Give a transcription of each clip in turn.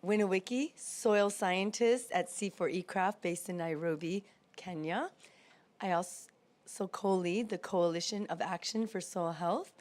Winawiki, soil scientist at C4ECRAF based in Nairobi, Kenya. I also co-lead the Coalition of Action for Soil Health.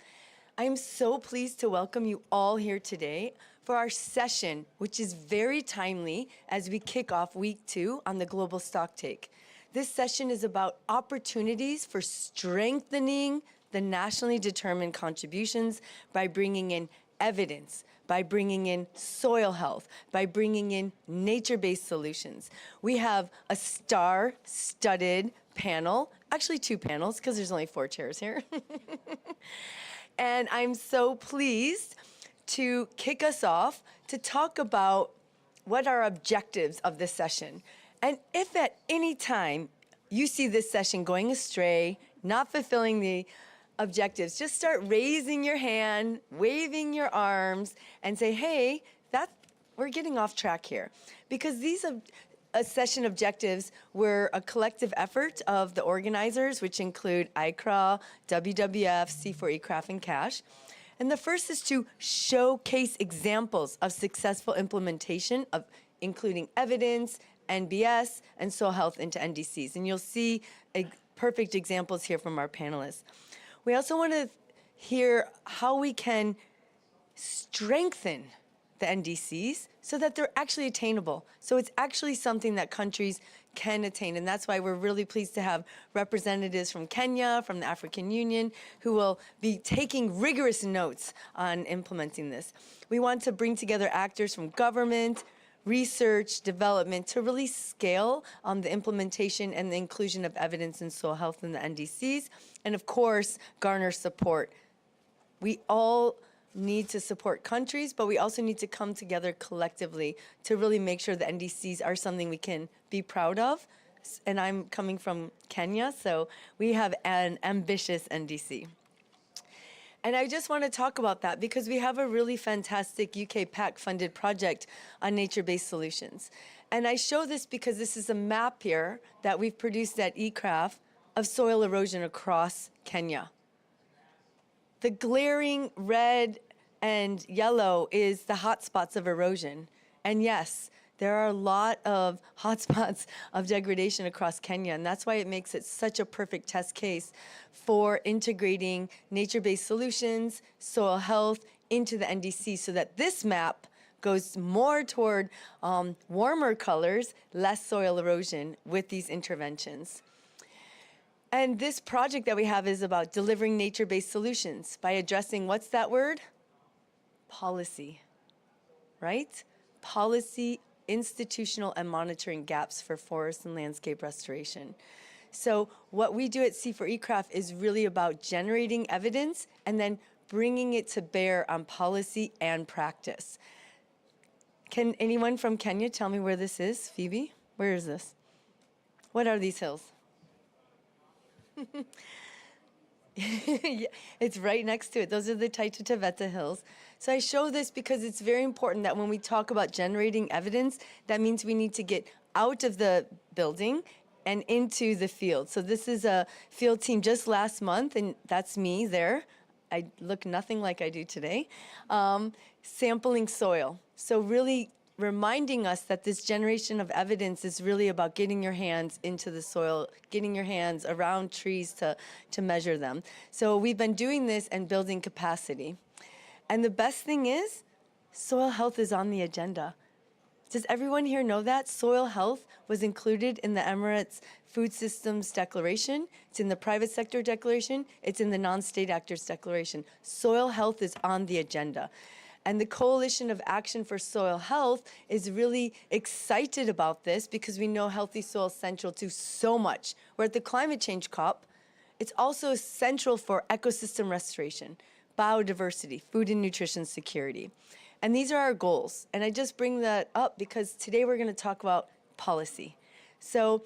I am so pleased to welcome you all here today for our session, which is very timely as we kick off week 2 on the global stocktake. This session is about opportunities for strengthening the nationally determined contributions by bringing in evidence, by bringing in soil health, by bringing in nature-based solutions. We have a star-studded panel, actually 2 panels, because there's only 4 chairs here. And I'm so pleased to kick us off to talk about what are objectives of this session. And if at any time you see this session going astray, not fulfilling the objectives, just start raising your hand, waving your arms, and say, hey, we're getting off track here. Because these session objectives were a collective effort of the organizers, which include ICRA, WWF, C4ECRAF, and CASH. And the first is to showcase examples of successful implementation of including evidence, NBS, and soil health into NDCs. And you'll see perfect examples here from our panelists. We also want to hear how we can strengthen the NDCs so that they're actually attainable. So it's actually something that countries can attain. And that's why we're really pleased to have representatives from Kenya, from the African Union, who will be taking rigorous notes on implementing this. We want to bring together actors from government, research, development to really scale the implementation and the inclusion of evidence in soil health in the NDCs, and of course, garner support. We all need to support countries, but we also need to come together collectively to really make sure the NDCs are something we can be proud of. And I'm coming from Kenya, so we have an ambitious NDC. And I just want to talk about that because we have a really fantastic UK PAC-funded project on nature-based solutions. And I show this because this is a map here that we've produced at ECRAF of soil erosion across Kenya. The glaring red and yellow is the hotspots of erosion. And yes, there are a lot of hotspots of degradation across Kenya, and that's why it makes it such a perfect test case for integrating nature-based solutions, soil health into the NDC so that this map goes more toward warmer colors, less soil erosion with these interventions. And this project that we have is about delivering nature-based solutions by addressing, what's that word? Policy, right? Policy, institutional, and monitoring gaps for forest and landscape restoration. So what we do at C4ECRAF is really about generating evidence and then bringing it to bear on policy and practice. Can anyone from Kenya tell me where this is? Phoebe, where is this? What are these hills? Yeah, it's right next to it. Those are the Taita Taveta Hills. So I show this because it's very important that when we talk about generating evidence, that means we need to get out of the building and into the field. So this is a field team just last month, and that's me there. I look nothing like I do today. Sampling soil. So really reminding us that this generation of evidence is really about getting your hands into the soil, getting your hands around trees to measure them. So we've been doing this and building capacity. And the best thing is, soil health is on the agenda. Does everyone here know that? Soil health was included in the Emirates Food Systems Declaration. It's in the Private Sector Declaration. It's in the Non-State Actors Declaration. Soil health is on the agenda. And the Coalition of Action for Soil Health is really excited about this because we know healthy soil is central to so much. We're at the climate change COP. It's also central for ecosystem restoration, biodiversity, food and nutrition security. And these are our goals. And I just bring that up because today we're going to talk about policy. So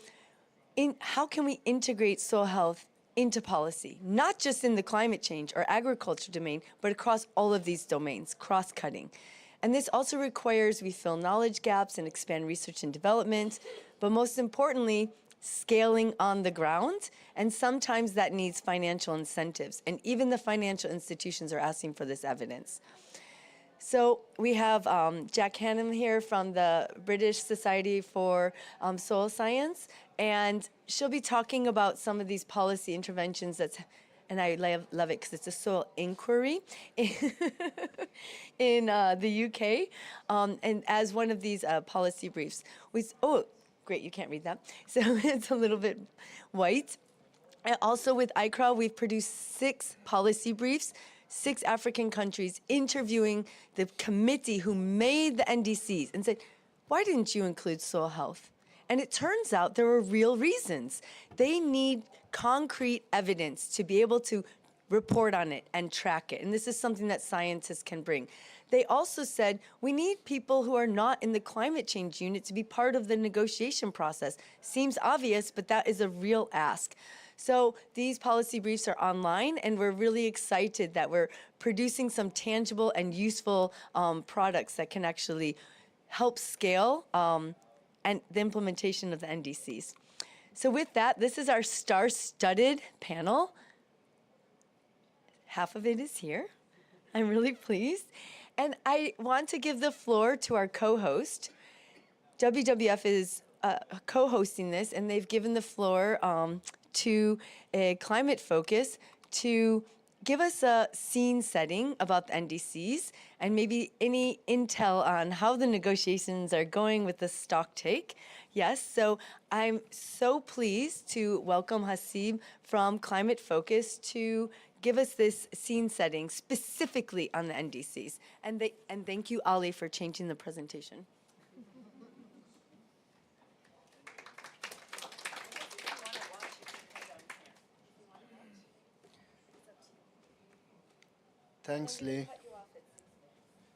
how can we integrate soil health into policy, not just in the climate change or agriculture domain, but across all of these domains, cross-cutting. And this also requires we fill knowledge gaps and expand research and development, but most importantly, scaling on the ground, and sometimes that needs financial incentives, and even the financial institutions are asking for this evidence. So we have Jack Hannum here from the British Society for Soil Science, and she'll be talking about some of these policy interventions and I love it because it's a soil inquiry in the UK, and as one of these policy briefs. Oh, great, you can't read that. So it's a little bit white. And also with ICRA, we've produced 6 policy briefs, 6 African countries interviewing the committee who made the NDCs and said, why didn't you include soil health? And it turns out there were real reasons. They need concrete evidence to be able to report on it and track it. And this is something that scientists can bring. They also said, we need people who are not in the climate change unit to be part of the negotiation process. Seems obvious, but that is a real ask. So these policy briefs are online, and we're really excited that we're producing some tangible and useful products that can actually help scale and the implementation of the NDCs. So with that, this is our star-studded panel. Half of it is here. I'm really pleased. And I want to give the floor to our co-host. WWF is co-hosting this, and they've given the floor to a Climate Focus to give us a scene setting about the NDCs and maybe any intel on how the negotiations are going with the stock take. Yes, so I'm so pleased to welcome Hasib from Climate Focus to give us this scene setting specifically on the NDCs. And thank you, Ali, for changing the presentation. Thanks, Lee.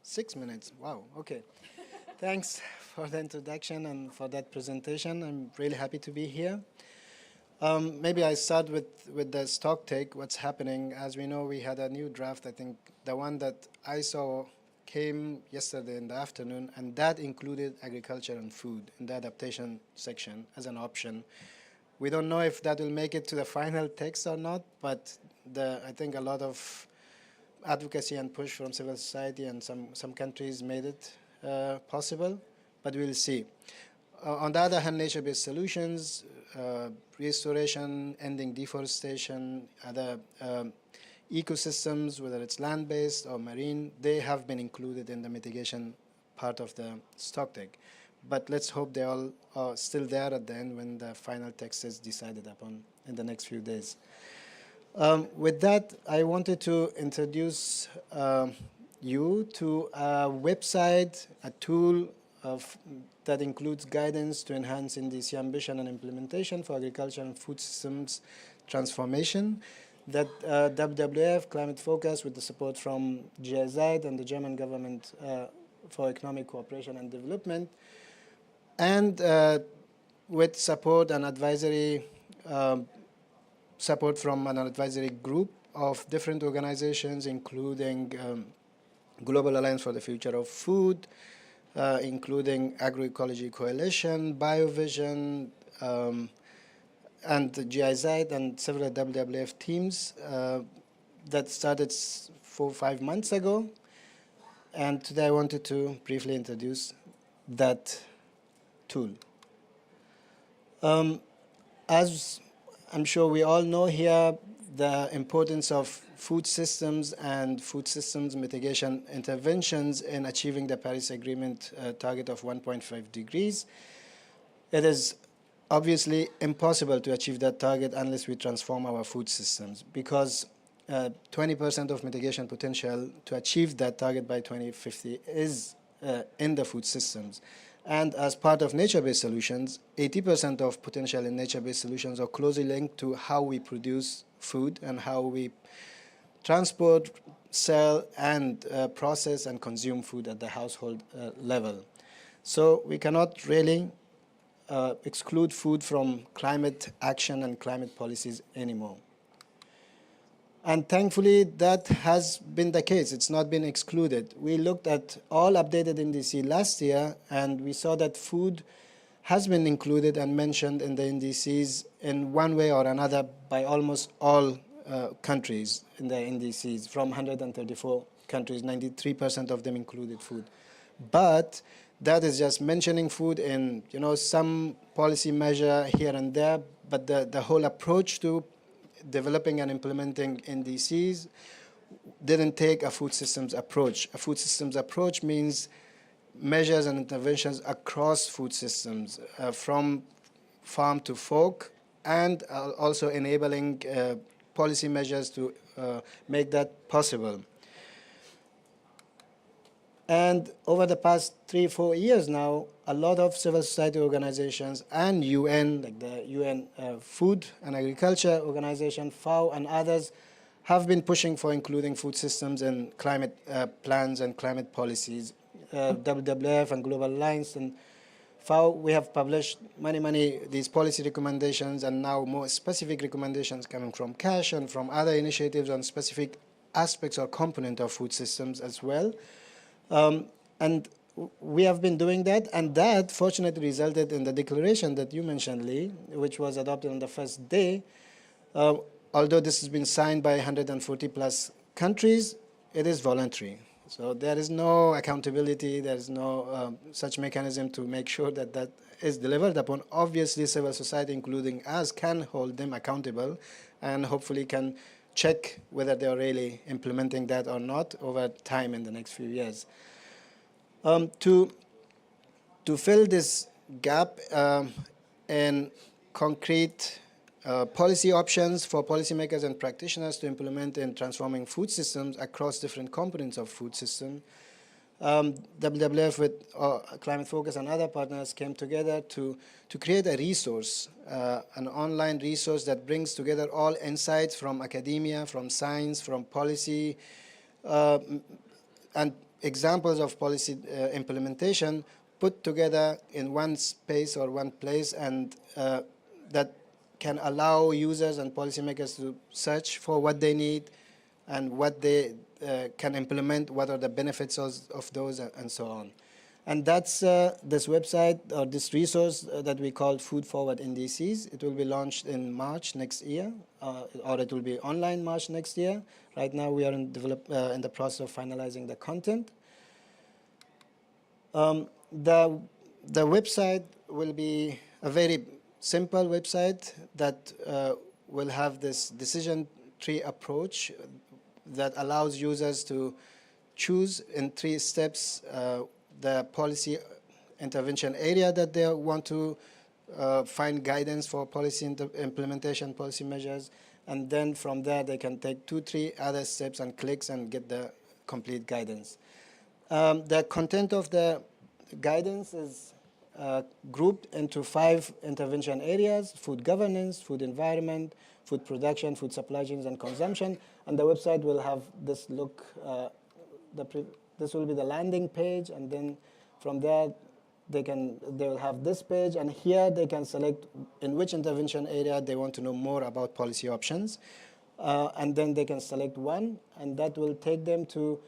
6 minutes. Wow. Okay. Thanks for the introduction and for that presentation. I'm really happy to be here. Maybe I start with the stock take, what's happening. As we know, we had a new draft. I think the one that I saw came yesterday in the afternoon, and that included agriculture and food in the adaptation section as an option. We don't know if that will make it to the final text or not, but I think a lot of advocacy and push from civil society and some countries made it possible, but we'll see. On the other hand, nature-based solutions, restoration, ending deforestation, other ecosystems, whether it's land-based or marine, they have been included in the mitigation part of the stocktake. But let's hope they all are still there at the end when the final text is decided upon in the next few days. With that, I wanted to introduce you to a website, a tool that includes guidance to enhance NDC ambition and implementation for agriculture and food systems transformation that WWF, Climate Focus, with the support from GIZ and the German government for economic cooperation and development, and with support and advisory support from an advisory group of different organizations, including Global Alliance for the Future of Food, including Agroecology Coalition, BioVision, and GIZ and several WWF teams that started 4 or 5 months ago. And today I wanted to briefly introduce that tool. As I'm sure we all know here, the importance of food systems and food systems mitigation interventions in achieving the Paris Agreement target of 1.5 degrees. It is obviously impossible to achieve that target unless we transform our food systems, because 20% of mitigation potential to achieve that target by 2050 is in the food systems. And as part of nature-based solutions, 80% of potential in nature-based solutions are closely linked to how we produce food and how we transport, sell, and process and consume food at the household level. So we cannot really exclude food from climate action and climate policies anymore. And thankfully, that has been the case. It's not been excluded. We looked at all updated NDC last year, and we saw that food has been included and mentioned in the NDCs in one way or another by almost all countries in the NDCs, from 134 countries, 93% of them included food. But that is just mentioning food in, some policy measure here and there, but the whole approach to developing and implementing NDCs didn't take a food systems approach. A food systems approach means measures and interventions across food systems, from farm to fork, and also enabling policy measures to make that possible. And over the past 3-4 years now, a lot of civil society organizations and UN, like the UN Food and Agriculture Organization, FAO, and others, have been pushing for including food systems in climate plans and climate policies. WWF and Global Alliance and FAO, we have published many these policy recommendations, and now more specific recommendations coming from CASH and from other initiatives on specific aspects or component of food systems as well. And we have been doing that, and that fortunately resulted in the declaration that you mentioned, Lee, which was adopted on the first day. Although this has been signed by 140 plus countries, it is voluntary. So there is no accountability, there is no such mechanism to make sure that that is delivered upon. Obviously, civil society, including us, can hold them accountable and hopefully can check whether they are really implementing that or not over time in the next few years. To fill this gap in concrete policy options for policymakers and practitioners to implement in transforming food systems across different components of food system, WWF with Climate Focus and other partners came together to create a resource, an online resource that brings together all insights from academia, from science, from policy, and examples of policy implementation put together in one space or one place, and that can allow users and policymakers to search for what they need and what they can implement, what are the benefits of those, and so on. And that's this website or this resource that we call Food Forward NDCs. It will be launched in March next year, or it will be online March next year. Right now we are in the process of finalizing the content. The website will be a very simple website that will have this decision tree approach that allows users to choose in 3 steps the policy intervention area that they want to find guidance for policy implementation, policy measures, and then from there they can take 2-3 other steps and clicks and get the complete guidance. The content of the guidance is grouped into 5 intervention areas: food governance, food environment, food production, food supply chains, and consumption. And the website will have this look. This will be the landing page, and then from there they will have this page, and here they can select in which intervention area they want to know more about policy options, and then they can select one, and that will take them to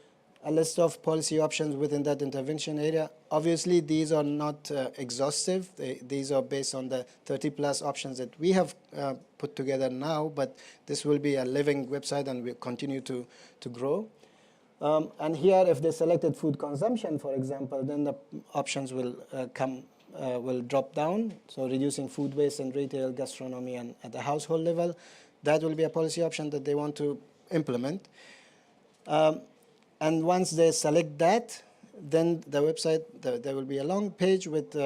a list of policy options within that intervention area. Obviously, these are not exhaustive. These are based on the 30+ options that we have put together now, but this will be a living website and will continue to grow. And here, if they selected food consumption, for example, then the options will will drop down. So reducing food waste in retail, gastronomy, and at the household level, that will be a policy option that they want to implement. And once they select that, then the website, there will be a long page with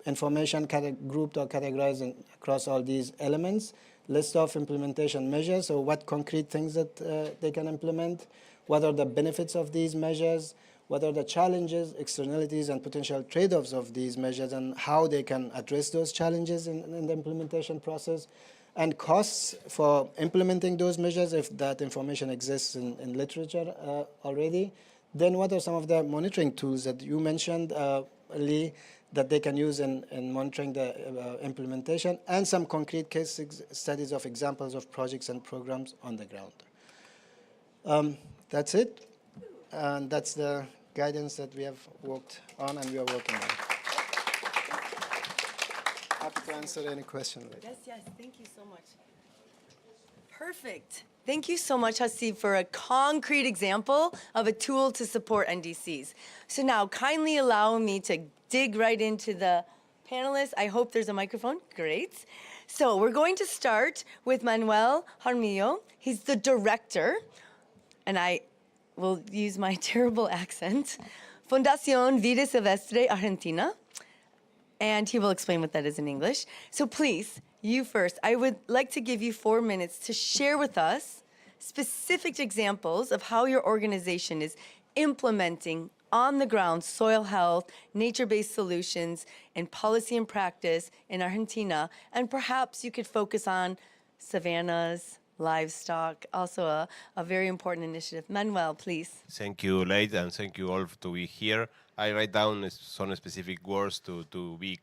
information grouped or categorized across all these elements, list of implementation measures, so what concrete things that they can implement, what are the benefits of these measures, what are the challenges, externalities, and potential trade-offs of these measures, and how they can address those challenges in the implementation process, and costs for implementing those measures if that information exists in literature already. Then what are some of the monitoring tools that you mentioned, Lee, that they can use in monitoring the implementation, and some concrete case studies of examples of projects and programs on the ground. That's it, and that's the guidance that we have worked on and we are working on. Happy to answer any question later. Yes, thank you so much. Perfect. Thank you so much, Hasib, for a concrete example of a tool to support NDCs. So now kindly allow me to dig right into the panelists. I hope there's a microphone. Great. So we're going to start with Manuel Jaramillo. He's the director, and I will use my terrible accent, Fundación Vida Silvestre Argentina, and he will explain what that is in English. So please, you first. I would like to give you 4 minutes to share with us specific examples of how your organization is implementing on the ground soil health, nature-based solutions, and policy and practice in Argentina. And perhaps you could focus on savannas, livestock, also a very important initiative. Manuel, please. Thank you, Leid, and thank you all to be here. I write down some specific words to be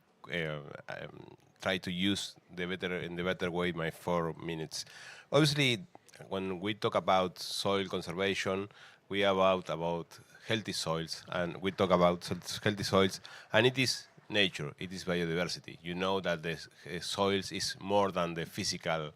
try to use in the better way my 4 minutes. Obviously, when we talk about soil conservation, we are about healthy soils, and we talk about healthy soils, and it is nature, it is biodiversity. You know that the soils is more than the physical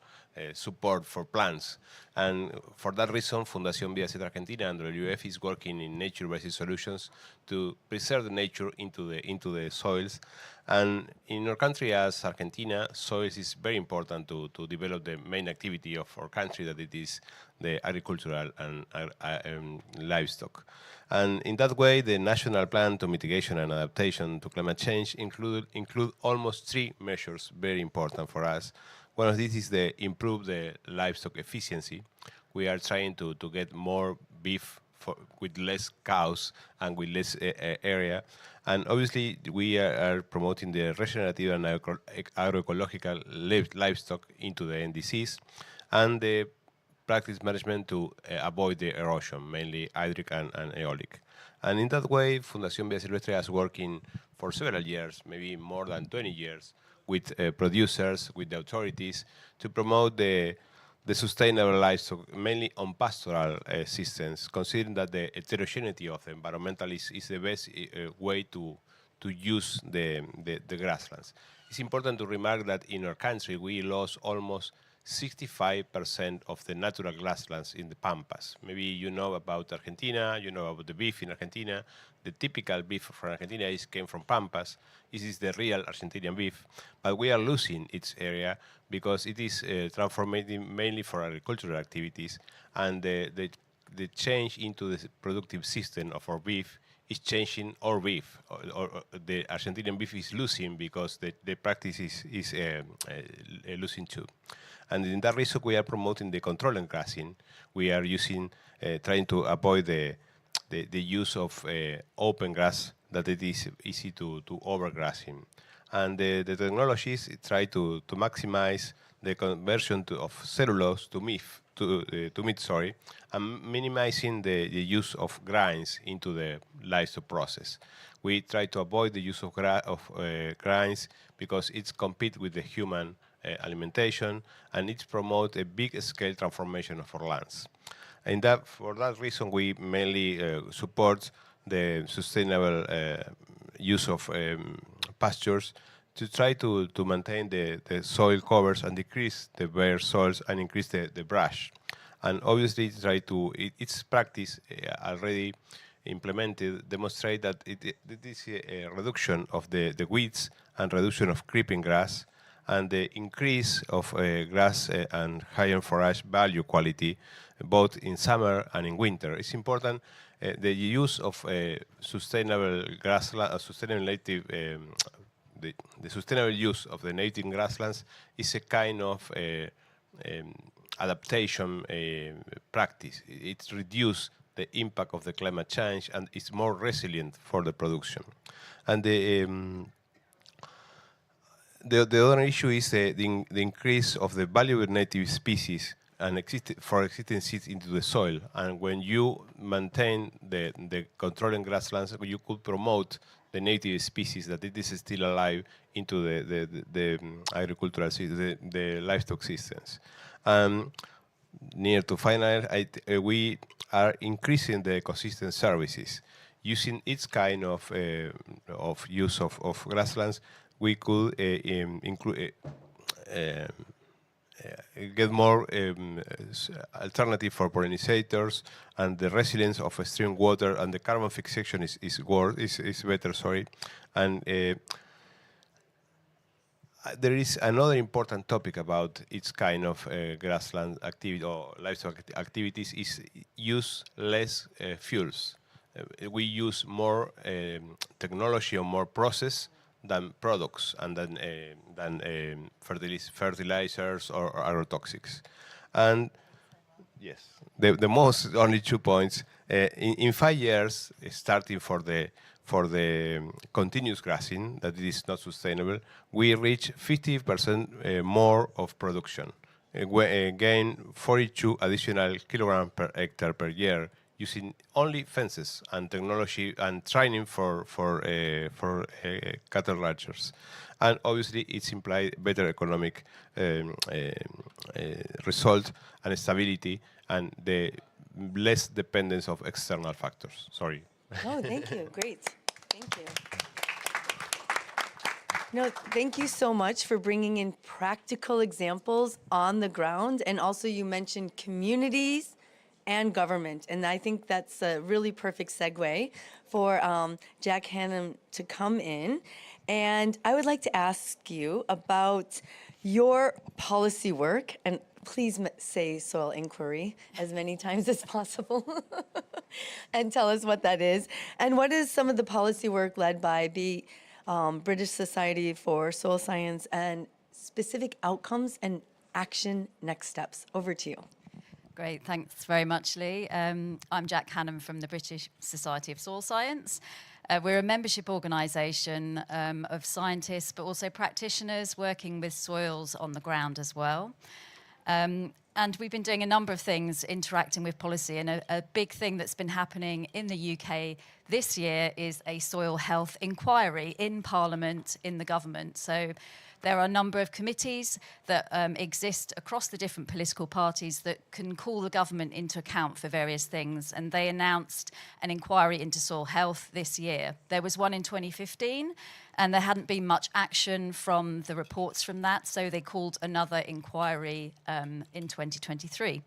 support for plants. And for that reason, Fundación Vida Silvestre Argentina and WWF is working in nature-based solutions to preserve the nature into the soils. And in our country as Argentina, soils is very important to develop the main activity of our country, that it is the agricultural and livestock. And in that way, the National Plan to Mitigation and Adaptation to Climate Change include almost 3 measures very important for us. One of these is improve the livestock efficiency. We are trying to get more beef with less cows and with less area. And obviously, we are promoting the regenerative and agroecological livestock into the NDCs, and the practice management to avoid the erosion, mainly hydric and aeolic. And in that way, Fundación Vida Silvestre has working for several years, maybe more than 20 years, with producers, with the authorities, to promote the sustainable livestock, mainly on pastoral systems, considering that the heterogeneity of the environmental is the best way to use the grasslands. It's important to remark that in our country, we lost almost 65% of the natural grasslands in the pampas. Maybe you know about Argentina, you know about the beef in Argentina. The typical beef from Argentina came from pampas. This is the real Argentinian beef. But we are losing its area because it is transformed mainly for agricultural activities. And the change into the productive system of our beef is changing our beef. Or the Argentinian beef is losing because the practice is losing too. And in that reason, we are promoting the control and grazing. We are trying to avoid the use of open grass, that it is easy to overgrazing. And the technologies try to maximize the conversion of cellulose to meat, and minimizing the use of grains into the livestock process. We try to avoid the use of grains because it's compete with the human alimentation, and it promotes a big-scale transformation of our lands. And for that reason, we mainly support the sustainable use of pastures to try to maintain the soil covers and decrease the bare soils and increase the brush. And obviously, its practice already implemented demonstrate that it is a reduction of the weeds and reduction of creeping grass, and the increase of grass and higher forage value quality, both in summer and in winter. It's important the use of sustainable grassland, sustainable native, the sustainable use of the native grasslands is a kind of adaptation practice. It reduces the impact of the climate change and it's more resilient for the production. And the other issue is the increase of the valuable native species and existing seeds into the soil. And when you maintain the controlling grasslands, you could promote the native species that it is still alive into the agricultural systems, the livestock systems. Near to final, we are increasing the ecosystem services. Using its kind of use of grasslands, we could get more alternative for pollinators, and the resilience of stream water and the carbon fixation is better. Sorry, and there is another important topic about its kind of grassland activity or livestock activities is use less fuels. We use more technology or more process than products and than fertilizers or agrotoxics. And yes, the most only 2 points. In 5 years, starting for the continuous grazing, that it is not sustainable, we reach 50% more of production. We gain 42 additional kilograms per hectare per year using only fences and technology and training for cattle ranchers. And obviously, it's implied better economic result and stability and the less dependence of external factors. Sorry. Oh, thank you. Great. Thank you. No, thank you so much for bringing in practical examples on the ground. And also you mentioned communities and government. And I think that's a really perfect segue for Jack Hannum to come in. And I would like to ask you about your policy work, and please say soil inquiry as many times as possible and tell us what that is. And what is some of the policy work led by the British Society for Soil Science and specific outcomes and action next steps? Over to you. Great, thanks very much, Lee. I'm Jack Hannum from the British Society of Soil Science. We're a membership organisation of scientists, but also practitioners working with soils on the ground as well. And we've been doing a number of things interacting with policy, and a big thing that's been happening in the UK this year is a soil health inquiry in Parliament, in the government. So there are a number of committees that exist across the different political parties that can call the government into account for various things. And they announced an inquiry into soil health this year. There was one in 2015, and there hadn't been much action from the reports from that. So they called another inquiry in 2023.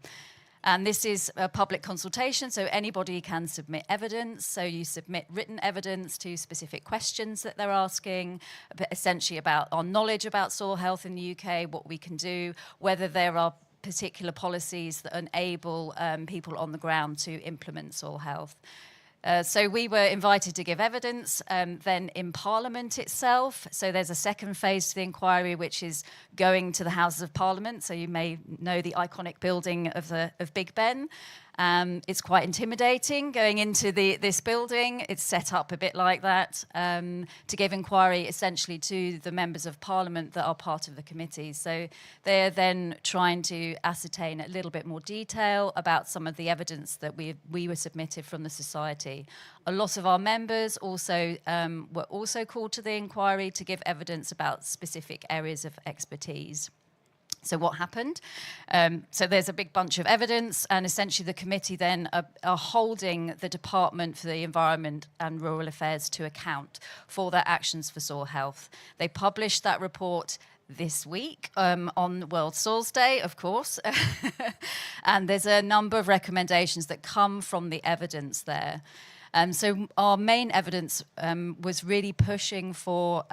And this is a public consultation, so anybody can submit evidence. So you submit written evidence to specific questions that they're asking, essentially about our knowledge about soil health in the UK, what we can do, whether there are particular policies that enable people on the ground to implement soil health. So we were invited to give evidence then in Parliament itself. So there's a second phase to the inquiry, which is going to the Houses of Parliament. So you may know the iconic building of Big Ben. It's quite intimidating going into this building. It's set up a bit like that to give inquiry essentially to the members of Parliament that are part of the committee. So they're then trying to ascertain a little bit more detail about some of the evidence that we were submitted from the society. A lot of our members also were also called to the inquiry to give evidence about specific areas of expertise. So what happened? So there's a big bunch of evidence, and essentially the committee then are holding the Department for the Environment and Rural Affairs to account for their actions for soil health. They published that report this week on World Soils Day, of course. And there's a number of recommendations that come from the evidence there. So our main evidence was really pushing for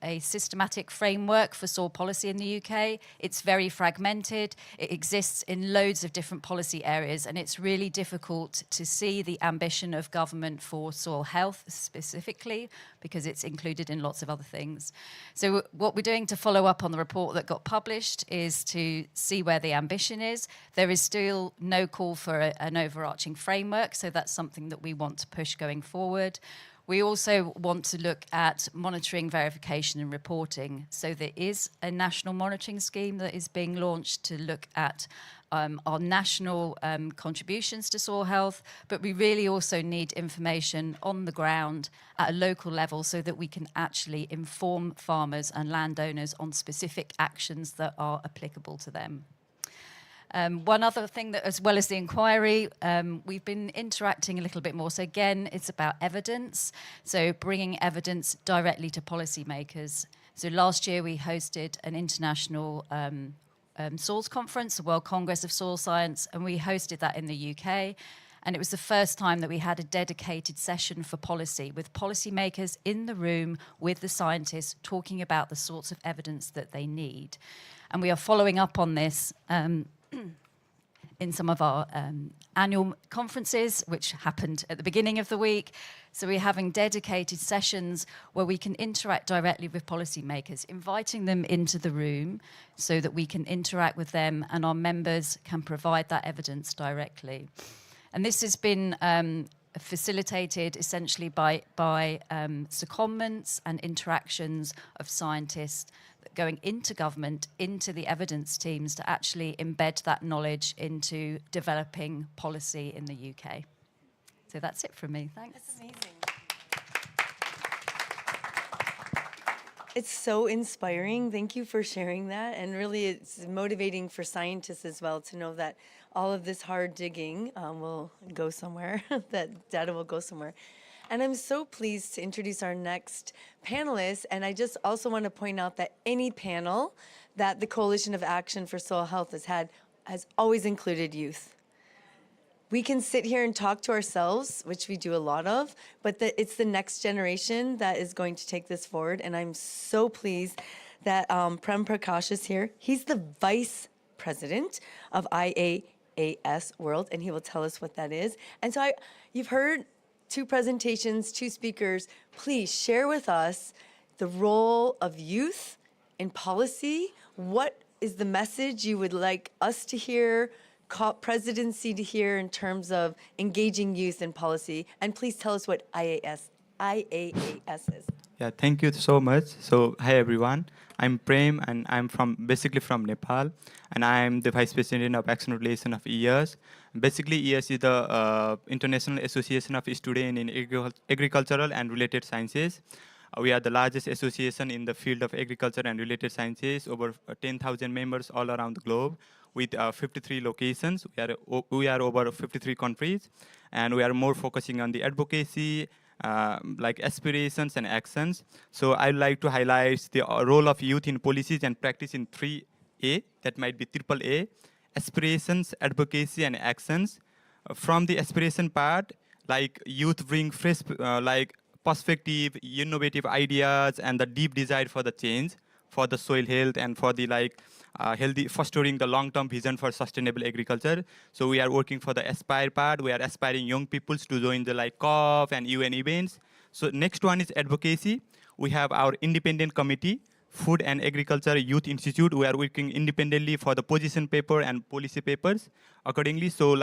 a systematic framework for soil policy in the UK. It's very fragmented. It exists in loads of different policy areas, and it's really difficult to see the ambition of government for soil health specifically, because it's included in lots of other things. So what we're doing to follow up on the report that got published is to see where the ambition is. There is still no call for an overarching framework, so that's something that we want to push going forward. We also want to look at monitoring, verification and reporting. So there is a national monitoring scheme that is being launched to look at our national contributions to soil health, but we really also need information on the ground at a local level so that we can actually inform farmers and landowners on specific actions that are applicable to them. One other thing that, as well as the inquiry, we've been interacting a little bit more. So again, it's about evidence. So bringing evidence directly to policymakers. So last year we hosted an international Soils Conference, the World Congress of Soil Science, and we hosted that in the UK. And it was the first time that we had a dedicated session for policy, with policymakers in the room with the scientists talking about the sorts of evidence that they need. And we are following up on this in some of our annual conferences, which happened at the beginning of the week. So we're having dedicated sessions where we can interact directly with policymakers, inviting them into the room so that we can interact with them and our members can provide that evidence directly. And this has been facilitated essentially by secondments and interactions of scientists going into government, into the evidence teams to actually embed that knowledge into developing policy in the UK. So that's it from me. Thanks. That's amazing. It's so inspiring. Thank you for sharing that. And really, it's motivating for scientists as well to know that all of this hard digging will go somewhere, that data will go somewhere. And I'm so pleased to introduce our next panelist. And I just also want to point out that any panel that the Coalition of Action for Soil Health has had has always included youth. We can sit here and talk to ourselves, which we do a lot of, but it's the next generation that is going to take this forward. And I'm so pleased that Prem Prakash is here. He's the vice president of IAAS World, and he will tell us what that is. And so you've heard 2 presentations, 2 speakers. Please share with us the role of youth in policy. What is the message you would like us to hear, presidency to hear in terms of engaging youth in policy? And please tell us what IAAS is. Yeah, thank you so much. So, hi everyone. I'm Prem, and I'm basically from Nepal, and I'm the Vice President of Action Relation of EAS. Basically, EAS is the International Association of Students in Agricultural and Related Sciences. We are the largest association in the field of agriculture and related sciences, over 10,000 members all around the globe, with 53 locations. We are over 53 countries, and we are more focusing on the advocacy, like aspirations and actions. So I'd like to highlight the role of youth in policies and practice in 3A, that might be AAA, aspirations, advocacy, and actions. From the aspiration part, like youth bring fresh, like perspective, innovative ideas, and the deep desire for the change, for the soil health, and for the healthy, fostering the long-term vision for sustainable agriculture. So we are working for the aspire part. We are aspiring young people to join the COP and UN events. So next one is advocacy. We have our independent committee, Food and Agriculture Youth Institute. We are working independently for the position paper and policy papers accordingly. So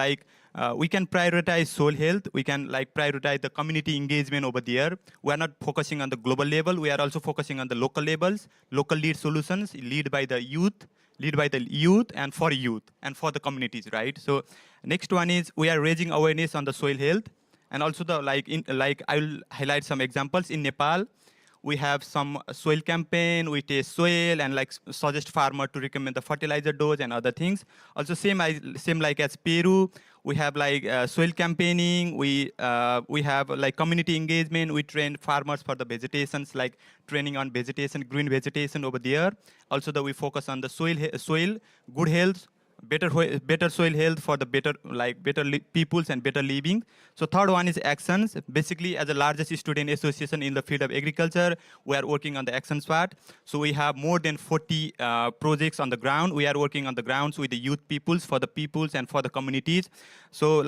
we can prioritize soil health. We can prioritize the community engagement over there. We are not focusing on the global level. We are also focusing on the local levels, local lead solutions, lead by the youth and for the communities, right? So next one is we are raising awareness on the soil health, and also I will highlight some examples. In Nepal, we have some soil campaign. We test soil and suggest farmer to recommend the fertilizer dose and other things. Also same like as Peru, we have soil campaigning. We have community engagement. We train farmers for the vegetations, like training on vegetation, green vegetation over there. Also we focus on the soil good health, better soil health for the better peoples and better living. So third one is actions. Basically, as the largest student association in the field of agriculture, we are working on the actions part. So we have more than 40 projects on the ground. We are working on the grounds with the youth peoples, for the peoples and for the communities. So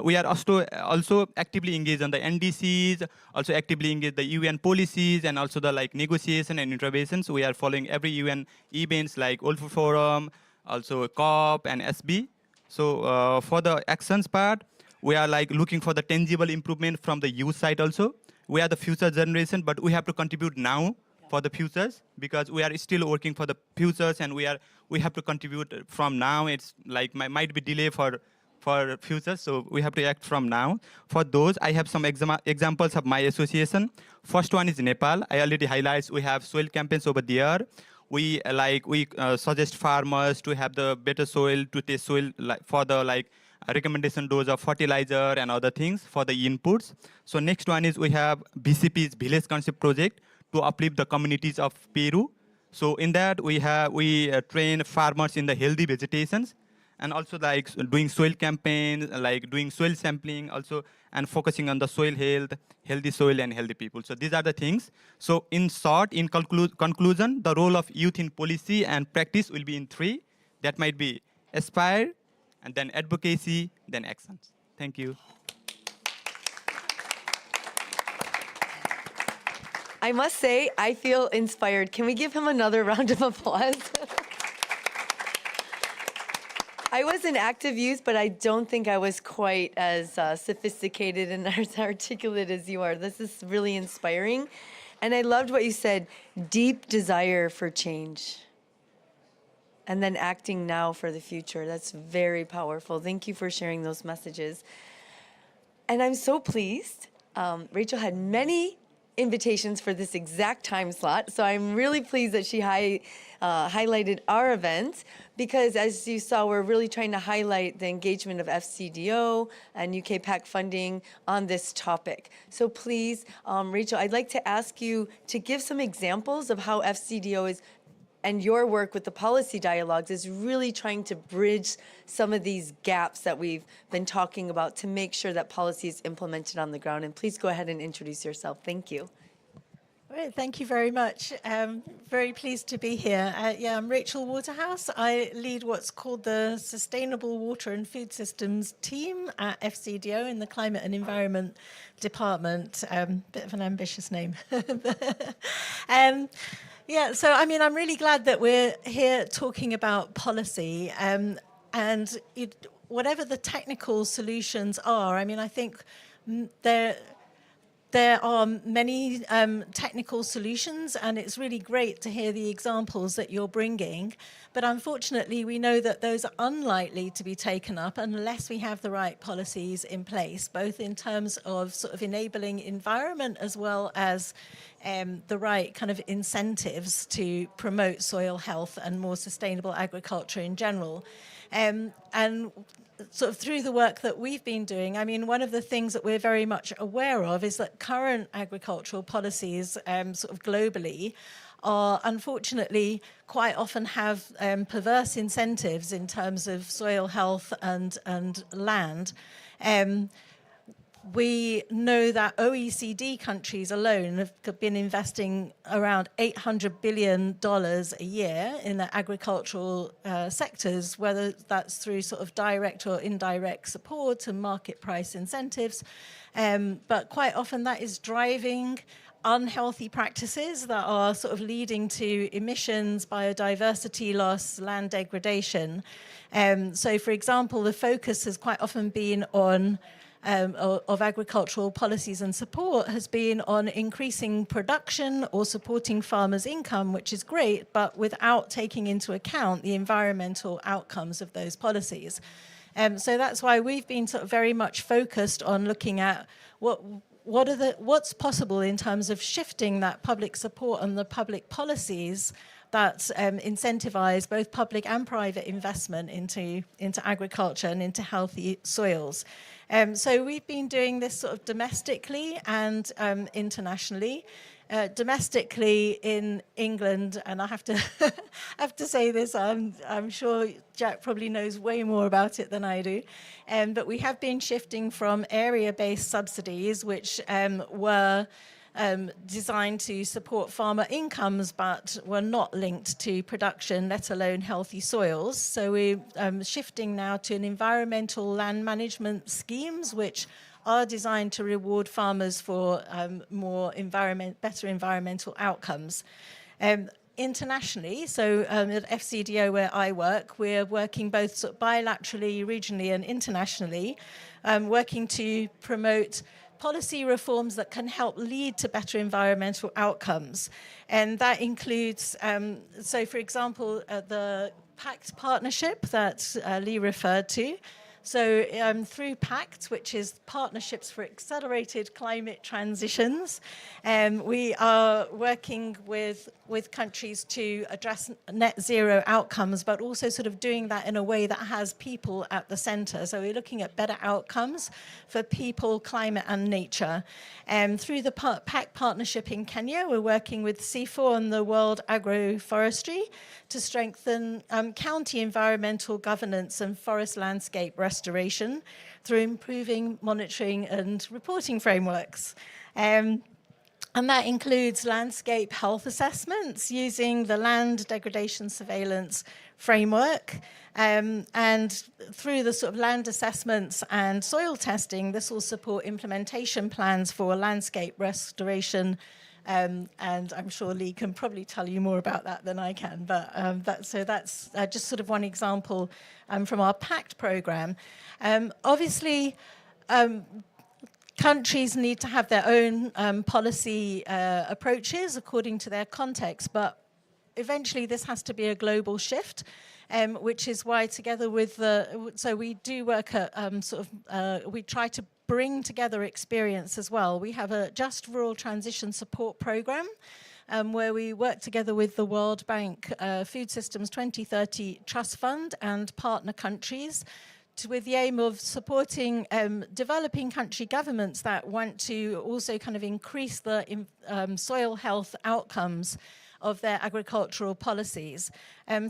we are also actively engaged on the NDCs, also actively engaged the UN policies, and also the negotiation and interventions. We are following every UN events like Ulfa Forum, also COP and SB. So for the actions part, we are looking for the tangible improvement from the youth side also. We are the future generation, but we have to contribute now for the futures, because we are still working for the futures, and we have to contribute from now. It's might be delay for futures, so we have to act from now. For those, I have some examples of my association. First one is Nepal. I already highlighted we have soil campaigns over there. We suggest farmers to have the better soil, to test soil for the recommendation dose of fertilizer and other things for the inputs. So next one is we have BCP's Village Concept Project to uplift the communities of Peru. So in that we train farmers in the healthy vegetations, and also like doing soil campaigns, like doing soil sampling also, and focusing on the soil health, healthy soil and healthy people. So these are the things. So in short, in conclusion, the role of youth in policy and practice will be in three. That might be aspire, and then advocacy, then actions. Thank you. I must say, I feel inspired. Can we give him another round of applause? I was an active youth, but I don't think I was quite as sophisticated and as articulate as you are. This is really inspiring. And I loved what you said, deep desire for change. And then acting now for the future. That's very powerful. Thank you for sharing those messages. And I'm so pleased. Rachel had many invitations for this exact time slot. So I'm really pleased that she highlighted our event, because as you saw, we're really trying to highlight the engagement of FCDO and UK PAC funding on this topic. So please, Rachel, I'd like to ask you to give some examples of how FCDO is, and your work with the policy dialogues is really trying to bridge some of these gaps that we've been talking about to make sure that policy is implemented on the ground. And please go ahead and introduce yourself. Thank you. All right, thank you very much. Very pleased to be here. I'm Rachel Waterhouse. I lead what's called the Sustainable Water and Food Systems team at FCDO in the Climate and Environment Department. Bit of an ambitious name. So I mean, I'm really glad that we're here talking about policy, and whatever the technical solutions are. I mean, I think there are many technical solutions, and it's really great to hear the examples that you're bringing. But unfortunately, we know that those are unlikely to be taken up unless we have the right policies in place, both in terms of sort of enabling environment as well as the right kind of incentives to promote soil health and more sustainable agriculture in general. And sort of through the work that we've been doing, I mean, one of the things that we're very much aware of is that current agricultural policies sort of globally are unfortunately quite often have perverse incentives in terms of soil health and land. We know that OECD countries alone have been investing around $800 billion a year in the agricultural sectors, whether that's through sort of direct or indirect support and market price incentives. But quite often that is driving unhealthy practices that are sort of leading to emissions, biodiversity loss, land degradation. So, for example, the focus has quite often been on of agricultural policies and support has been on increasing production or supporting farmers' income, which is great, but without taking into account the environmental outcomes of those policies. So that's why we've been sort of very much focused on looking at what's possible in terms of shifting that public support and the public policies that incentivize both public and private investment into agriculture and into healthy soils. So we've been doing this sort of domestically and internationally. Domestically in England, and I have to say this, I'm sure Jack probably knows way more about it than I do, but we have been shifting from area-based subsidies, which were designed to support farmer incomes but were not linked to production, let alone healthy soils. So we're shifting now to an environmental land management schemes, which are designed to reward farmers for better environmental outcomes. Internationally, so at FCDO where I work, we're working both sort of bilaterally, regionally and internationally, working to promote policy reforms that can help lead to better environmental outcomes. And that includes, so for example, the PACT partnership that Lee referred to, So through PACT, which is Partnerships for Accelerated Climate Transitions, we are working with countries to address net zero outcomes, but also sort of doing that in a way that has people at the center. So we're looking at better outcomes for people, climate, and nature. Through the PACT partnership in Kenya, we're working with CIFOR and the World Agroforestry to strengthen county environmental governance and forest landscape restoration through improving monitoring and reporting frameworks. And that includes landscape health assessments using the Land Degradation Surveillance Framework. And through the sort of land assessments and soil testing, this will support implementation plans for landscape restoration. And I'm sure Lee can probably tell you more about that than I can. But that's just sort of one example from our PACT program. Obviously, countries need to have their own policy approaches according to their context, but eventually this has to be a global shift, which is why together with so we do work at we try to bring together experience as well. We have a Just Rural Transition Support Program where we work together with the World Bank Food Systems 2030 Trust Fund and partner countries with the aim of supporting developing country governments that want to also kind of increase the soil health outcomes of their agricultural policies.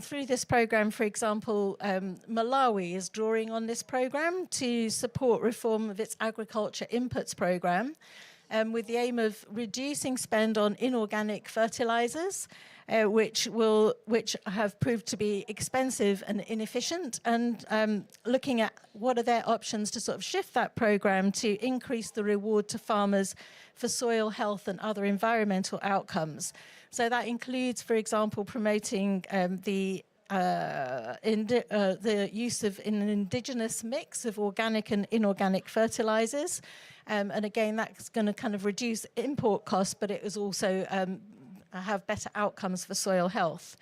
Through this program, for example, Malawi is drawing on this program to support reform of its agriculture inputs program with the aim of reducing spend on inorganic fertilizers, which have proved to be expensive and inefficient, and looking at what are their options to sort of shift that program to increase the reward to farmers for soil health and other environmental outcomes. So that includes, for example, promoting the use of an indigenous mix of organic and inorganic fertilizers. And again, that's going to kind of reduce import costs, but it is also have better outcomes for soil health.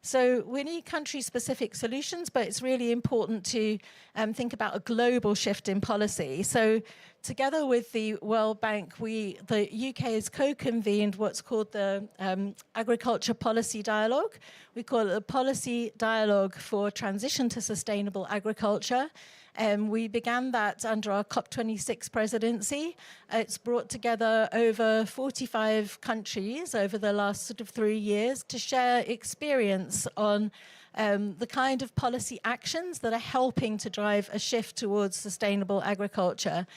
So we need country-specific solutions, but it's really important to think about a global shift in policy. So together with the World Bank, the UK has co-convened what's called the Agriculture Policy Dialogue. We call it the Policy Dialogue for Transition to Sustainable Agriculture. We began that under our COP26 presidency. It's brought together over 45 countries over the last sort of 3 years to share experience on the kind of policy actions that are helping to drive a shift towards sustainable agriculture.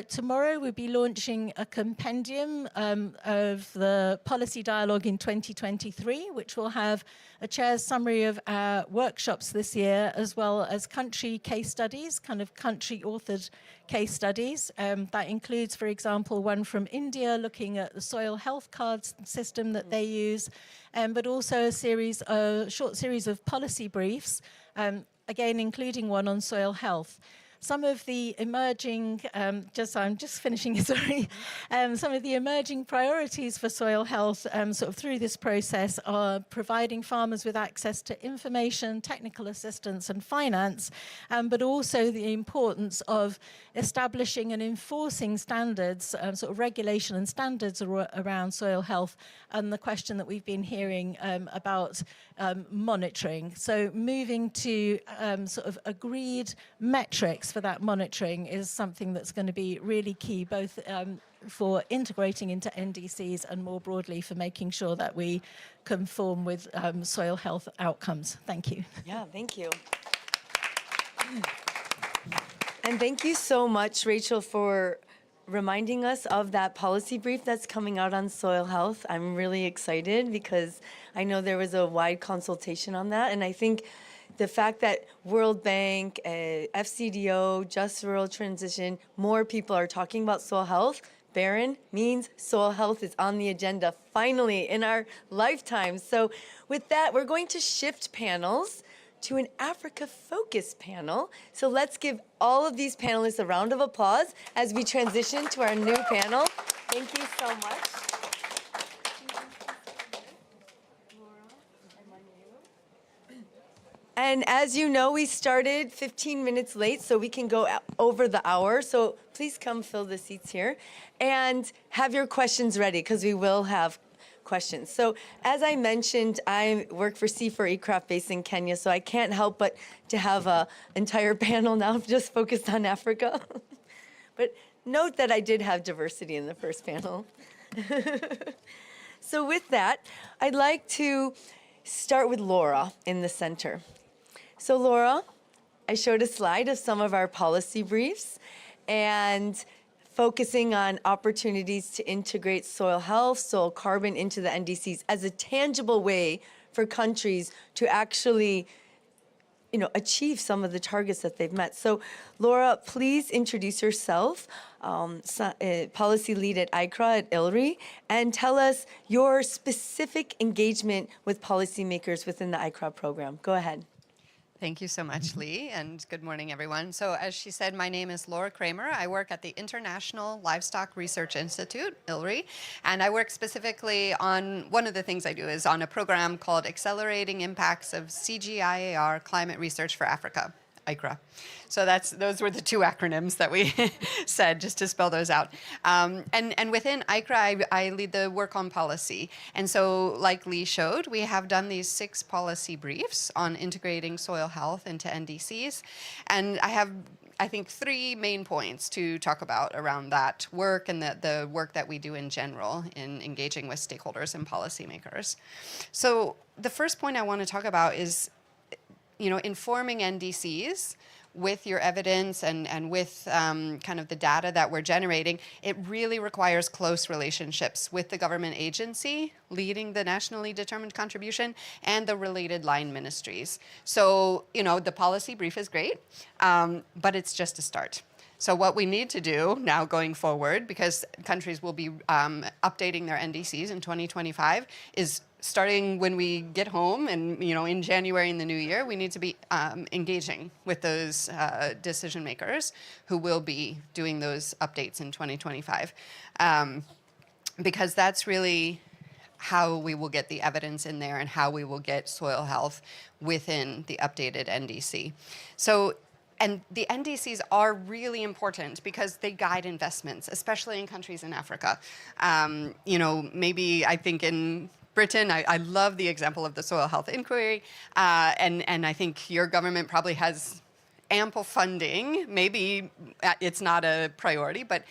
Tomorrow we'll be launching a compendium of the policy dialogue in 2023, which will have a chair's summary of our workshops this year, as well as country case studies, kind of country-authored case studies. That includes, for example, one from India looking at the soil health cards system that they use, but also a short series of policy briefs, again, including one on soil health. Some of the emerging, I'm just finishing, sorry. Some of the emerging priorities for soil health sort of through this process are providing farmers with access to information, technical assistance and finance, but also the importance of establishing and enforcing standards, sort of regulation and standards around soil health, and the question that we've been hearing about monitoring. So moving to sort of agreed metrics for that monitoring is something that's going to be really key, both for integrating into NDCs and more broadly for making sure that we conform with soil health outcomes. Thank you. Yeah, thank you. And thank you so much, Rachel, for reminding us of that policy brief that's coming out on soil health. I'm really excited because I know there was a wide consultation on that, and I think the fact that World Bank, FCDO, Just Rural Transition, more people are talking about soil health, Baron, means soil health is on the agenda finally in our lifetime. So with that, we're going to shift panels to an Africa-focused panel. So let's give all of these panelists a round of applause as we transition to our new panel. Thank you so much. And as you know, we started 15 minutes late, so we can go over the hour. So please come fill the seats here and have your questions ready, because we will have questions. So as I mentioned, I work for C4ECRAF based in Kenya, so I can't help but to have an entire panel now just focused on Africa. But note that I did have diversity in the first panel. So with that, I'd like to start with Laura in the center. So Laura, I showed a slide of some of our policy briefs and focusing on opportunities to integrate soil health, soil carbon into the NDCs as a tangible way for countries to actually achieve some of the targets that they've met. So Laura, please introduce yourself, policy lead at ICRA at ILRI, and tell us your specific engagement with policymakers within the ICRA program. Go ahead. Thank you so much, Lee, and good morning, everyone. So as she said, my name is Laura Kramer. I work at the International Livestock Research Institute, ILRI, and I work specifically on, one of the things I do is on a program called Accelerating Impacts of CGIAR Climate Research for Africa, ICRA. So those were the two acronyms that we said, just to spell those out. And within ICRA, I lead the work on policy. And so like Lee showed, we have done these 6 policy briefs on integrating soil health into NDCs. And I have, I think, 3 main points to talk about around that work and the work that we do in general in engaging with stakeholders and policymakers. So the first point I want to talk about is informing NDCs with your evidence and with kind of the data that we're generating. It really requires close relationships with the government agency leading the nationally determined contribution and the related line ministries. So, the policy brief is great, but it's just a start. So what we need to do now going forward, because countries will be updating their NDCs in 2025, is starting when we get home and in January in the new year, we need to be engaging with those decision makers who will be doing those updates in 2025. Because that's really how we will get the evidence in there and how we will get soil health within the updated NDC. And the NDCs are really important because they guide investments, especially in countries in Africa. Maybe I think in Britain, I love the example of the soil health inquiry, and I think your government probably has ample funding. Maybe it's not a priority, but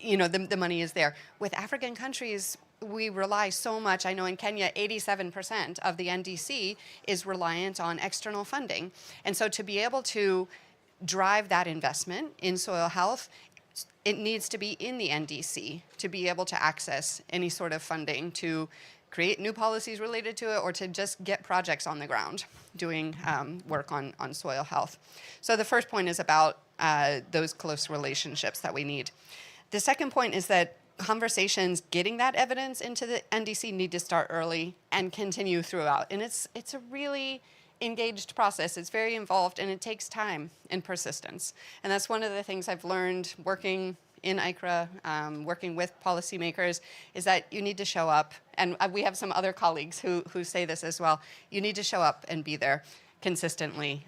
the money is there. With African countries, we rely so much. I know in Kenya, 87% of the NDC is reliant on external funding. And so to be able to drive that investment in soil health, it needs to be in the NDC to be able to access any sort of funding to create new policies related to it or to just get projects on the ground doing work on soil health. So the first point is about those close relationships that we need. The second point is that conversations getting that evidence into the NDC need to start early and continue throughout. And it's a really engaged process. It's very involved and it takes time and persistence. And that's one of the things I've learned working in ICRA, working with policymakers, is that you need to show up. And we have some other colleagues who say this as well. You need to show up and be there consistently.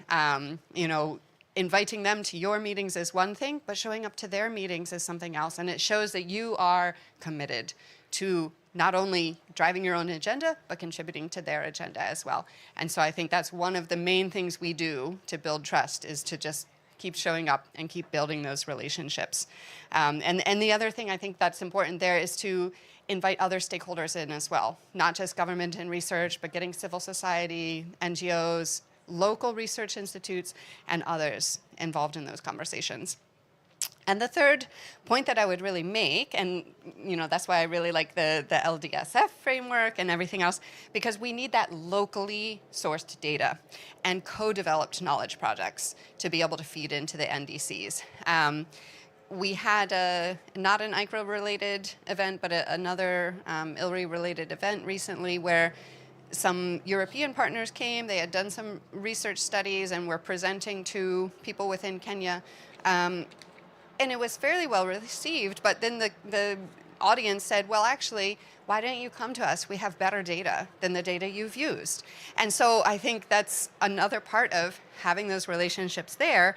Inviting them to your meetings is one thing, but showing up to their meetings is something else. And it shows that you are committed to not only driving your own agenda, but contributing to their agenda as well. And so I think that's one of the main things we do to build trust, is to just keep showing up and keep building those relationships. And the other thing I think that's important there is to invite other stakeholders in as well, not just government and research, but getting civil society, NGOs, local research institutes, and others involved in those conversations. And the third point that I would really make, and that's why I really like the LDSF framework and everything else, because we need that locally sourced data and co-developed knowledge projects to be able to feed into the NDCs. We had not an ICRA-related event, but another ILRI-related event recently where some European partners came. They had done some research studies and were presenting to people within Kenya. And it was fairly well received, but then the audience said, well, actually, why don't you come to us? We have better data than the data you've used. And so I think that's another part of having those relationships there,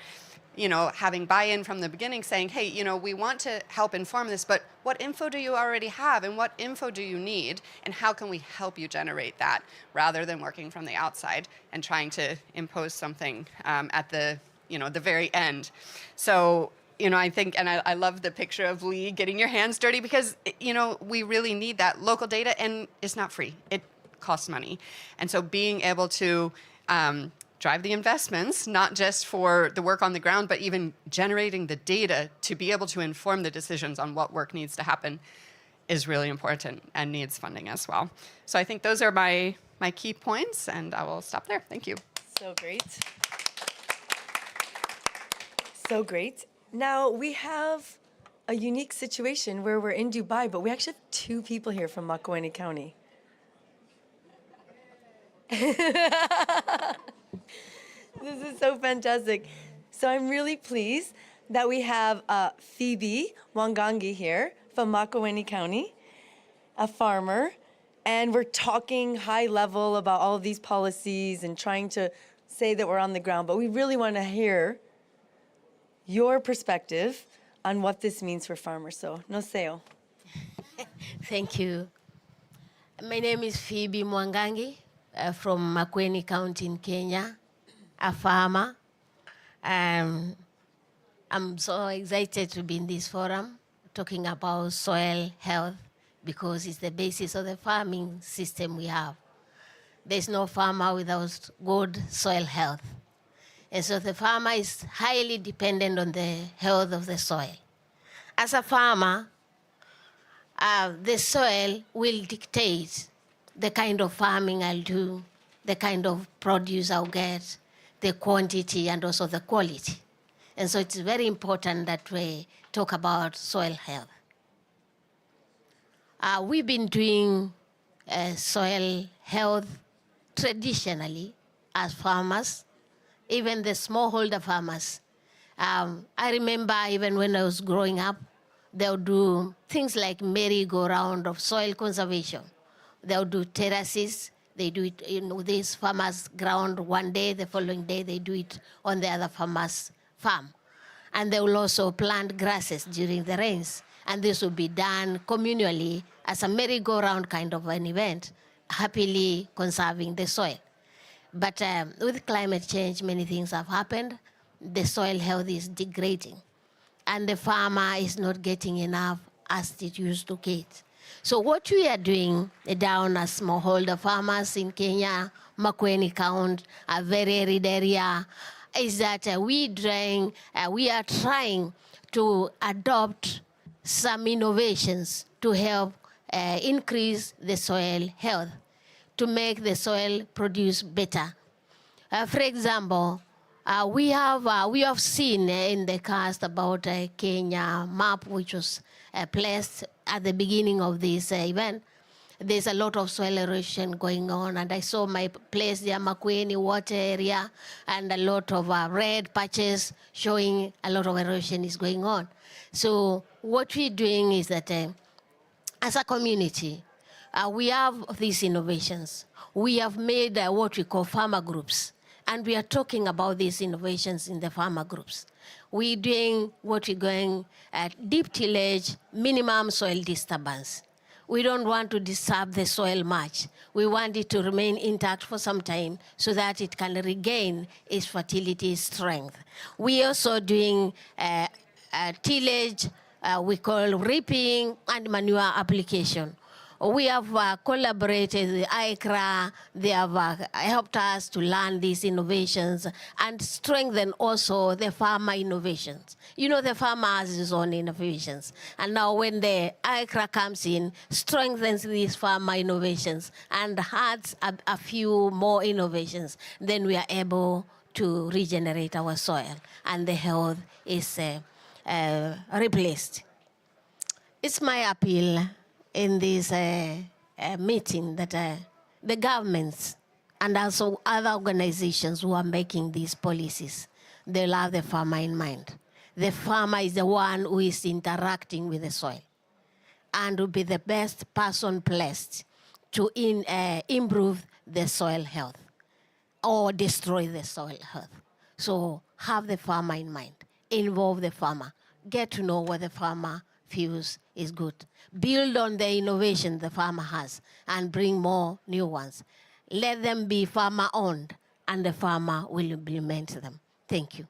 you know, having buy-in from the beginning, saying, hey, you know, we want to help inform this, but what info do you already have and what info do you need and how can we help you generate that, rather than working from the outside and trying to impose something at the, you know, the very end. So, you know, I think, and I love the picture of Lee getting your hands dirty, because, you know, we really need that local data, and it's not free. It costs money. And so being able to drive the investments, not just for the work on the ground, but even generating the data to be able to inform the decisions on what work needs to happen is really important and needs funding as well. So I think those are my key points, and I will stop there. Thank you. So great. So great. Now we have a unique situation where we're in Dubai, but we actually have 2 people here from Makueni County. This is so fantastic. So I'm really pleased that we have Phoebe Wangangi here from Makueni County, a farmer, and we're talking high level about all of these policies and trying to say that we're on the ground, but we really want to hear your perspective on what this means for farmers. So, Noseo. Thank you. My name is Phoebe Mwangangi from Makueni County in Kenya, a farmer. I'm so excited to be in this forum talking about soil health, because it's the basis of the farming system we have. There's no farmer without good soil health. And so the farmer is highly dependent on the health of the soil. As a farmer, the soil will dictate the kind of farming I'll do, the kind of produce I'll get, the quantity and also the quality. And so it's very important that we talk about soil health. We've been doing soil health traditionally as farmers, even the smallholder farmers. I remember even when I was growing up, they'll do things like merry-go-round of soil conservation. They'll do terraces. They do it, you know, these farmers' ground one day, the following day they do it on the other farmer's farm. And they will also plant grasses during the rains. And this will be done communally as a merry-go-round kind of an event, happily conserving the soil. But with climate change, many things have happened. The soil health is degrading, and the farmer is not getting enough as it used to get. So what we are doing down as smallholder farmers in Kenya, Makueni County, a very arid area, is that we are trying to adopt some innovations to help increase the soil health, to make the soil produce better. For example, we have seen in the cast about Kenya map, which was placed at the beginning of this event. There's a lot of soil erosion going on, and I saw my place there, Makueni water area, and a lot of red patches showing a lot of erosion is going on. So what we're doing is that as a community, we have these innovations. We have made what we call farmer groups, and we are talking about these innovations in the farmer groups. We're doing what we're going deep tillage, minimum soil disturbance. We don't want to disturb the soil much. We want it to remain intact for some time so that it can regain its fertility strength. We also doing tillage, we call reaping and manure application. We have collaborated with ICRA. They have helped us to learn these innovations and strengthen also the farmer innovations. You know, the farmer has his own innovations. And now when the ICRA comes in, strengthens these farmer innovations and adds a few more innovations, then we are able to regenerate our soil and the health is replaced. It's my appeal in this meeting that the governments and also other organizations who are making these policies, they'll have the farmer in mind. The farmer is the one who is interacting with the soil. and will be the best person placed to improve the soil health or destroy the soil health. So have the farmer in mind, involve the farmer, get to know what the farmer feels is good. Build on the innovation the farmer has and bring more new ones. Let them be farmer-owned, and the farmer will implement them. Thank you.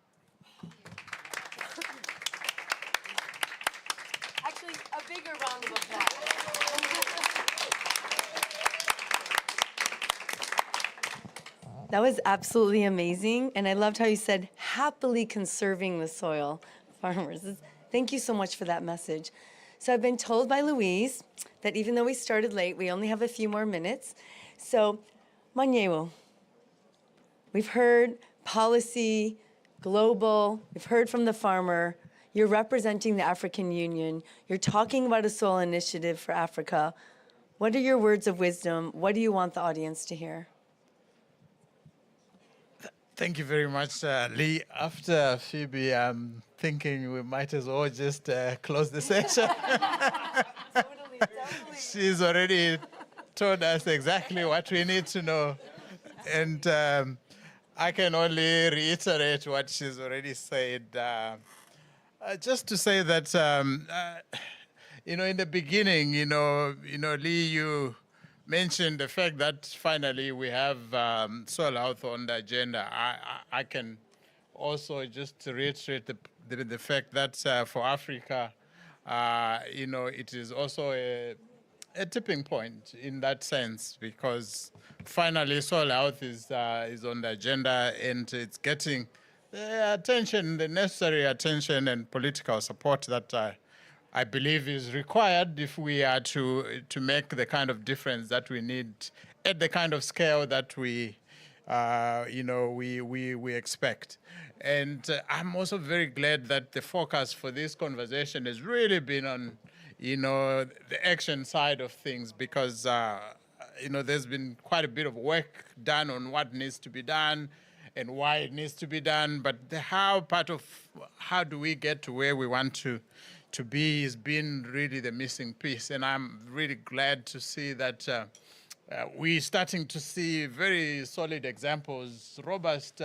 Actually, a bigger round of applause. That was absolutely amazing, and I loved how you said happily conserving the soil, farmers. Thank you so much for that message. So I've been told by Louise that even though we started late, we only have a few more minutes. So, Manyewo, we've heard policy, global, we've heard from the farmer, you're representing the African Union, you're talking about a soil initiative for Africa. What are your words of wisdom? What do you want the audience to hear? Thank you very much, Lee. After Phoebe, I'm thinking we might as well just close the session. Totally. She's already told us exactly what we need to know. And I can only reiterate what she's already said. Just to say that, in the beginning, Lee, you mentioned the fact that finally we have soil health on the agenda. I can also just reiterate the fact that for Africa, it is also a tipping point in that sense, because finally soil health is on the agenda, and it's getting the attention, the necessary attention and political support that I believe is required if we are to make the kind of difference that we need at the kind of scale that we expect. And I'm also very glad that the focus for this conversation has really been on, the action side of things, because, there's been quite a bit of work done on what needs to be done and why it needs to be done, but the how part of how do we get to where we want to be has been really the missing piece. And I'm really glad to see that we're starting to see very solid examples, robust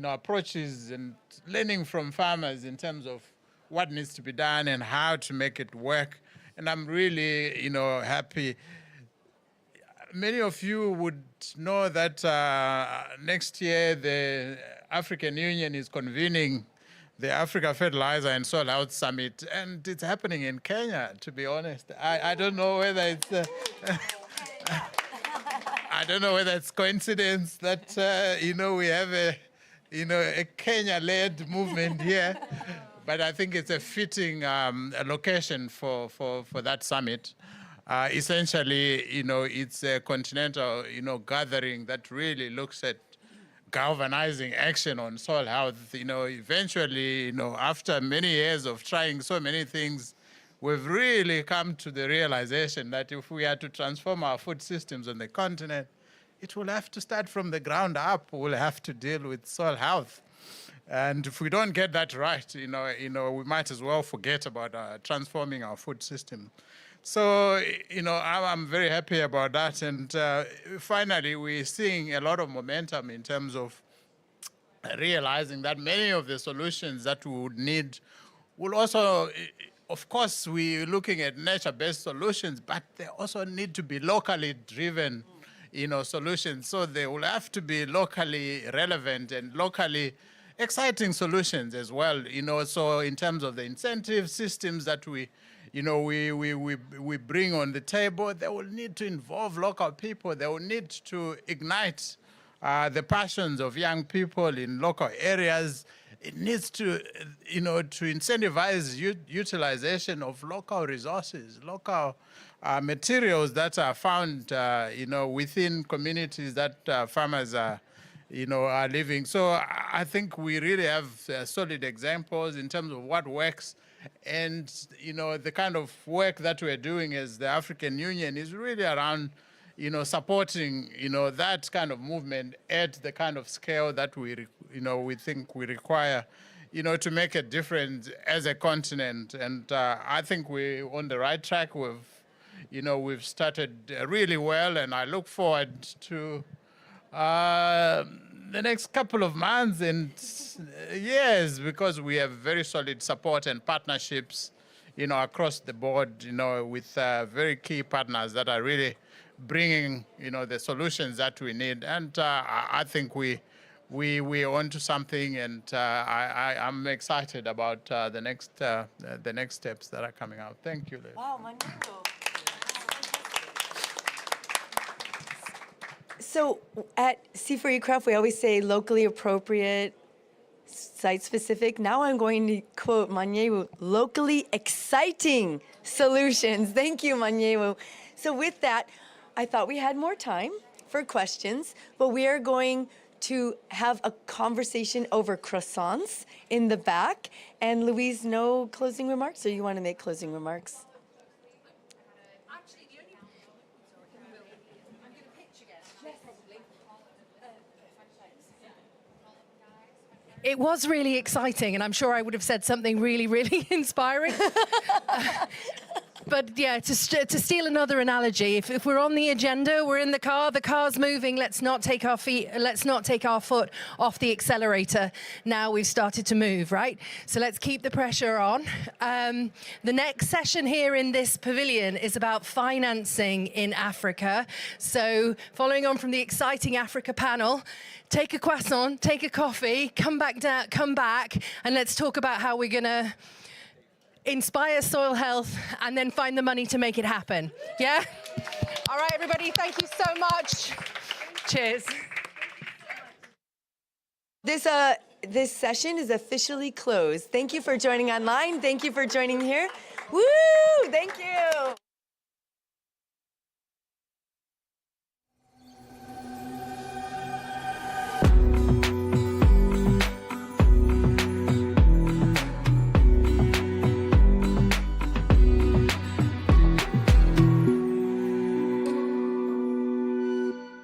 approaches, and learning from farmers in terms of what needs to be done and how to make it work. And I'm really happy. Many of you would know that next year the African Union is convening the Africa Fertilizer and Soil Health Summit, and it's happening in Kenya, to be honest. I don't know whether it's I don't know whether it's coincidence that we have a Kenya-led movement here, but I think it's a fitting location for that summit. Essentially, it's a continental gathering that really looks at galvanizing action on soil health. Eventually, after many years of trying so many things, we've really come to the realization that if we are to transform our food systems on the continent, it will have to start from the ground up. We'll have to deal with soil health. And if we don't get that right, we might as well forget about transforming our food system. So, I'm very happy about that. And finally, we're seeing a lot of momentum in terms of realizing that many of the solutions that we would need will also, of course, we're looking at nature-based solutions, but they also need to be locally driven, solutions. So they will have to be locally relevant and locally exciting solutions as well. So in terms of the incentive systems that we bring on the table, they will need to involve local people. They will need to ignite the passions of young people in local areas. It needs to, to incentivize utilization of local resources, local materials that are found, within communities that farmers are living. So I think we really have solid examples in terms of what works. And, the kind of work that we're doing as the African Union is really around, supporting, that kind of movement at the kind of scale that we think we require, to make a difference as a continent. And I think we're on the right track. We've started really well, and I look forward to the next couple of months and years, because we have very solid support and partnerships, across the board, with very key partners that are really bringing, the solutions that we need. And I think we're onto something, and I'm excited about the next steps that are coming out. Thank you, Liz. Wow, Manolo. So at C4ECRAF, we always say locally appropriate, site-specific. Now I'm going to quote Manyewu, locally exciting solutions. Thank you, Manyewu. So with that, I thought we had more time for questions, but we are going to have a conversation over croissants in the back. And Louise, no closing remarks, or you want to make closing remarks? It was really exciting, and I'm sure I would have said something really, really inspiring. But yeah, to steal another analogy, if we're on the agenda, we're in the car's moving, let's not take our foot off the accelerator. Now we've started to move, right? So let's keep the pressure on. The next session here in this pavilion is about financing in Africa. So following on from the exciting Africa panel, take a croissant, take a coffee, come back, and let's talk about how we're gonna inspire soil health and then find the money to make it happen. Yeah? All right, everybody, thank you so much. Cheers. This session is officially closed. Thank you for joining online. Thank you for joining here. Woo! Thank you.